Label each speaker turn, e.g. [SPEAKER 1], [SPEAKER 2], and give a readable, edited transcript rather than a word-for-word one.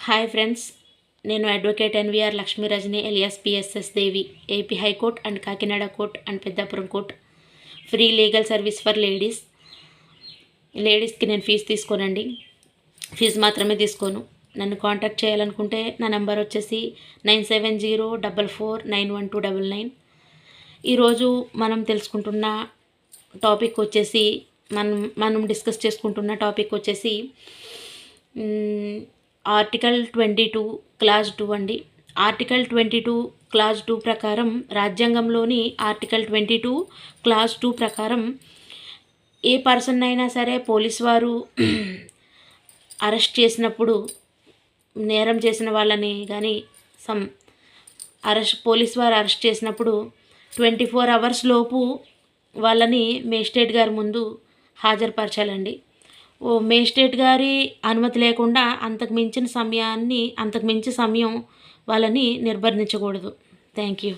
[SPEAKER 1] Hi friends, నేను advocate NVR Lakshmi Rajani alias PSS Devi, AP high court and Kakinada court and Peddapuram court free legal service for లేడీస్కి నేను fee తీసుకోనండి. Fee మాత్రమే తీసుకోను. నన్ను కాంటాక్ట్ చేయాలనుకుంటే నా నెంబర్ వచ్చేసి 9704491299. ఈరోజు మనం తెలుసుకుంటున్న టాపిక్ వచ్చేసి మనం డిస్కస్ చేసుకుంటున్న టాపిక్ వచ్చేసి ఆర్టికల్ 22 క్లాజ్ 2 అండి. ఆర్టికల్ 22 క్లాజ్ 2 ప్రకారం, రాజ్యాంగంలోని ఆర్టికల్ 22 క్లాజ్ 2 ప్రకారం ఏ పర్సన్ అయినా సరే పోలీస్ వారు అరెస్ట్ చేసినప్పుడు, నేరం చేసిన వాళ్ళని కానీ పోలీస్ వారు అరెస్ట్ చేసినప్పుడు 24 అవర్స్ లోపు వాళ్ళని మేజిస్ట్రేట్ గారి ముందు హాజరుపరచాలండి. మేజిస్ట్రేట్ గారి అనుమతి లేకుండా అంతకు మించిన సమయం వాళ్ళని నిర్బంధించకూడదు. Thank you.